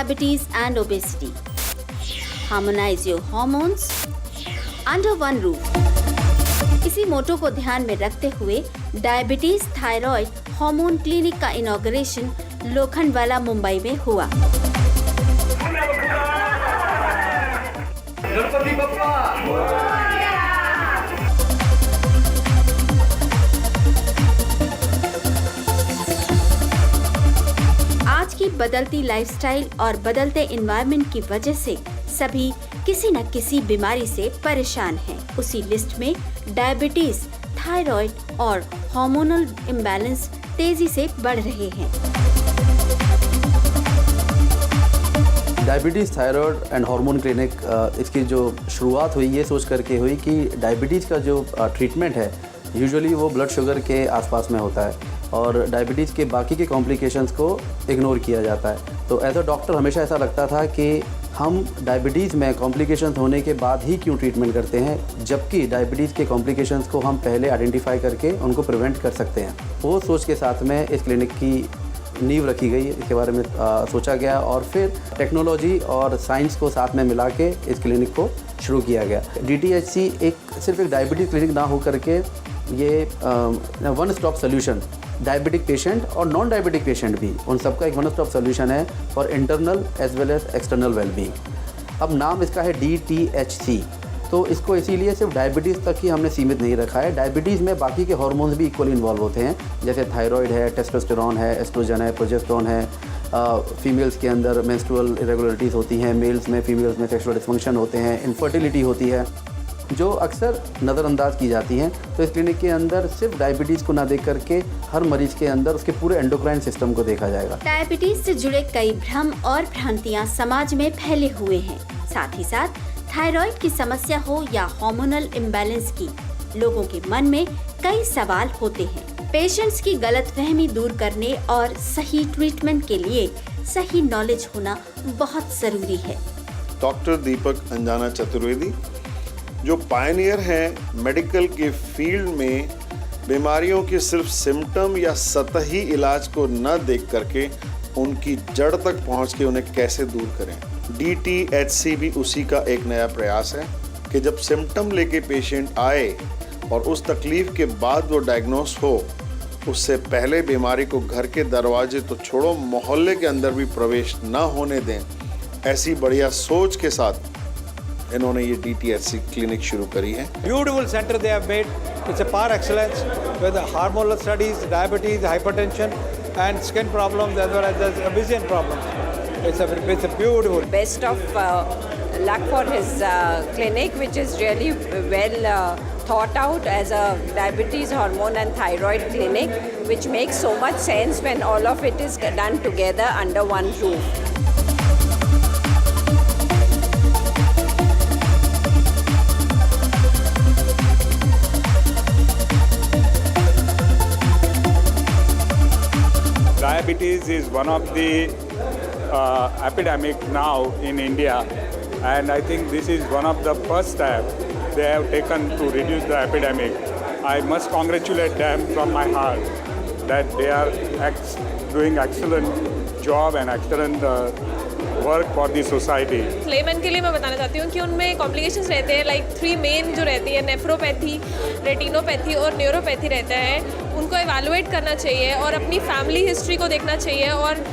diabetes and obesity. Harmonize your hormones under one roof. इसी मोटो को ध्यान में रखते हुए डायबिटीज थायराइड हार्मोन क्लिनिक का इनॉग्रेशन लोखंडवाला मुंबई में हुआ। गणपति बप्पा। आज की बदलती लाइफस्टाइल और बदलते एनवायरनमेंट की वजह से सभी किसी न किसी बीमारी से परेशान हैं। उसी लिस्ट में डायबिटीज, थायराइड और हार्मोनल इम्बैलेंस तेजी से बढ़ रहे हैं। Diabetes, thyroid and hormone clinic इसकी जो शुरुआत हुई ये सोच करके हुई कि डायबिटीज़ का जो ट्रीटमेंट है यूजुअली वो ब्लड शुगर के आसपास में होता है और डायबिटीज़ के बाकी के कॉम्प्लिकेशंस को इग्नोर किया जाता है। तो एज अ डॉक्टर हमेशा ऐसा लगता था कि हम डायबिटीज़ में कॉम्प्लिकेशंस होने के बाद ही क्यों ट्रीटमेंट करते हैं, जबकि डायबिटीज़ के कॉम्प्लिकेशंस को हम पहले आइडेंटिफाई करके उनको प्रिवेंट कर सकते हैं। वो सोच के साथ में इस क्लिनिक की नींव रखी गई, इसके बारे में सोचा गया और फिर टेक्नोलॉजी और साइंस को साथ में मिला के इस क्लिनिक को शुरू किया गया। DTHC सिर्फ एक डायबिटीज़ क्लिनिक ना हो करके ये one stop solution diabetic patient और नॉन डायबिटिक पेशेंट भी उन सबका एक वन स्टॉप सोल्यूशन है for internal as well as external wellbeing. अब नाम इसका है DTHC, तो इसको इसीलिए सिर्फ डायबिटीज़ तक ही हमने सीमित नहीं रखा है। डायबिटीज़ में बाकी के हार्मोन्स भी इक्वली इन्वॉल्व होते हैं, जैसे थायराइड है, टेस्टोस्टेरोन है, एस्ट्रोजन है, प्रोजेस्टेरोन है। फीमेल्स के अंदर मेंस्ट्रुअल इरेगुलरिटीज़ होती हैं, मेल्स में, फीमेल्स में सेक्सुअल डिस्फंक्शन होते हैं, इनफर्टिलिटी होती है जो अक्सर नज़रअंदाज की जाती हैं। तो इस क्लिनिक के अंदर सिर्फ डायबिटीज़ को ना देख करके हर मरीज के अंदर उसके पूरे एंडोक्राइन सिस्टम को देखा जाएगा। डायबिटीज से जुड़े कई भ्रम और भ्रांतियां समाज में फैले हुए हैं। साथ ही साथ थायराइड की समस्या हो या हार्मोनल इम्बैलेंस की, लोगों के मन में कई सवाल होते हैं। पेशेंट्स की गलतफहमी दूर करने और सही ट्रीटमेंट के लिए सही नॉलेज होना बहुत जरूरी है। डॉक्टर दीपक अंजाना चतुर्वेदी जो पायनियर हैं मेडिकल के फील्ड में, बीमारियों के सिर्फ सिम्टम या सतही इलाज को न देख करके उनकी जड़ तक पहुंच के उन्हें कैसे दूर करें। DTHC भी उसी का एक नया प्रयास है कि जब सिम्टम लेके पेशेंट आए और उस तकलीफ के बाद वो डायग्नोस हो, उससे पहले बीमारी को घर के दरवाजे तो छोड़ो मोहल्ले के अंदर भी प्रवेश न होने दें। ऐसी बढ़िया सोच के साथ इन्होंने ये DTHC क्लिनिक शुरू करी है। Beautiful center they have made. It's a par excellence with hormonal studies, diabetes, hypertension, and skin problems as well as vision problems. It's a beautiful. Best of luck for his clinic, which is really well thought out as a diabetes, hormone, and thyroid clinic, which makes so much sense when all of it is done together under one roof. Diabetes is one of the epidemic now in India, and I think this is one of the first steps they have taken to reduce the epidemic. I must congratulate them from my heart that they are doing excellent job and excellent work for the society. Lemon के लिए मैं बताना चाहती हूँ कि उनमें complications रहते हैं, लाइक 3 मेन जो रहती है, नेफ्रोपैथी, रेटिनोपैथी और न्यूरोपैथी रहता है। उनको एवेलुएट करना चाहिए और अपनी फैमिली हिस्ट्री को देखना चाहिए और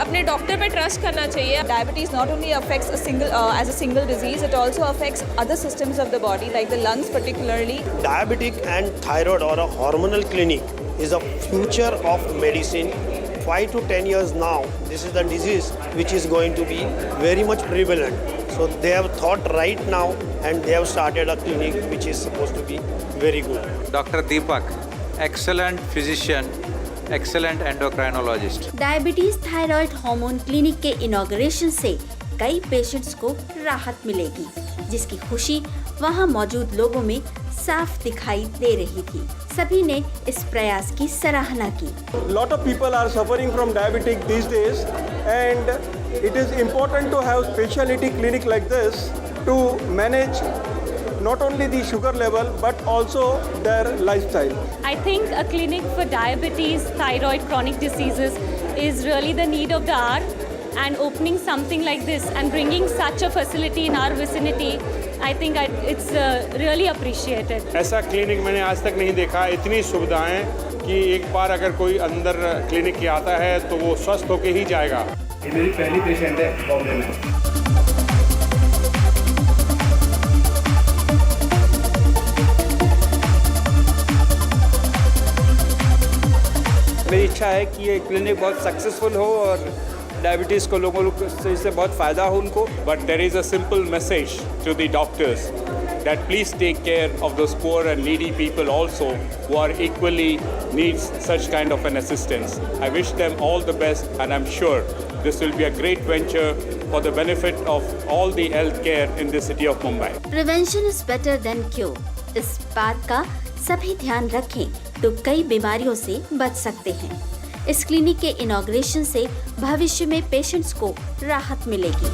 अपने डॉक्टर पे ट्रस्ट करना चाहिए। Diabetes not only affects as a single disease, it also affects other systems of the body, like the lungs particularly. Diabetic and thyroid or a hormonal clinic is a future of medicine. 5 to 10 years now, this is the disease which is going to be very much prevalent. So they have thought right now and they have started a clinic which is supposed to be very good. Dr. Deepak, excellent physician, excellent endocrinologist. Diabetes, thyroid, hormone clinic के inauguration से कई patients को राहत मिलेगी, जिसकी खुशी वहां मौजूद लोगों में साफ दिखाई दे रही थी। सभी ने इस प्रयास की सराहना की। Lot of people are suffering from diabetic these days, and it is important to have specialty clinic like this to manage not only the sugar level but also their lifestyle. I think a clinic for diabetes, thyroid, chronic diseases is really the need of the hour, and opening something like this and bringing such a facility in our vicinity, I think it's really appreciated. ऐसा clinic मैंने आज तक नहीं देखा, इतनी सुविधाएं कि एक बार अगर कोई अंदर क्लिनिक के आता है तो वो स्वस्थ होके ही जाएगा। ये मेरी पहली पेशेंट है बॉम्बे में। मेरी इच्छा है कि ये क्लिनिक बहुत सक्सेसफुल हो और डायबिटीज़ को लोगों को इससे बहुत फ़ायदा हो उनको। But there is a simple message to the doctors that please take care of those poor and needy people also who are equally needs such kind of an assistance. I wish them all the best and I'm sure this will be a great venture for the benefit of all the healthcare in the city of Mumbai. Prevention is better than cure. इस बात का सभी ध्यान रखें तो कई बीमारियों से बच सकते हैं। इस क्लिनिक के इनॉग्रेशन से भविष्य में पेशेंट्स को राहत मिलेगी।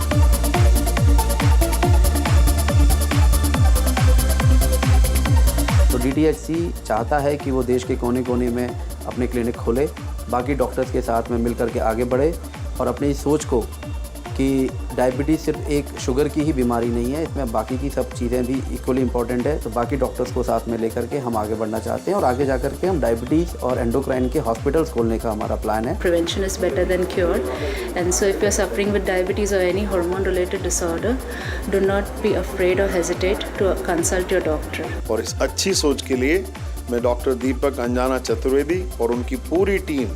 तो DTHC चाहता है कि वो देश के कोने कोने में अपने क्लिनिक खोले, बाकी डॉक्टर्स के साथ में मिलकर के आगे बढ़े और अपनी सोच को कि डायबिटीज़ सिर्फ एक शुगर की ही बीमारी नहीं है, इसमें बाकी की सब चीज़ें भी इक्वली इम्पॉर्टेंट है। तो बाकी डॉक्टर्स को साथ में लेकर के हम आगे बढ़ना चाहते हैं और आगे जाकर के हम डायबिटीज़ और एंडोक्राइन के हॉस्पिटल्स खोलने का हमारा प्लान है। Prevention is better than cure, and so if you are suffering with diabetes or any hormone related disorder, do not be afraid or hesitate to consult your doctor. और इस अच्छी सोच के लिए मैं डॉक्टर दीपक अंजाना चतुर्वेदी और उनकी पूरी टीम,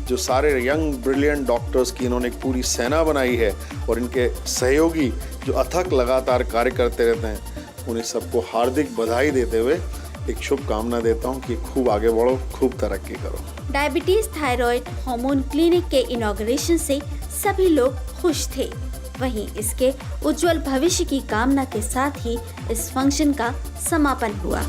जो सारे यंग ब्रिलियंट डॉक्टर्स की इन्होंने एक पूरी सेना बनाई है और इनके सहयोगी जो अथक लगातार कार्य करते रहते हैं, उन्हें सबको हार्दिक बधाई देते हुए एक शुभकामना देता हूं कि खूब आगे बढ़ो, खूब तरक्की करो। डायबिटीज थायराइड हार्मोन क्लिनिक के इनॉग्रेशन से सभी लोग खुश थे। वहीं इसके उज्जवल भविष्य की कामना के साथ ही इस फंक्शन का समापन हुआ।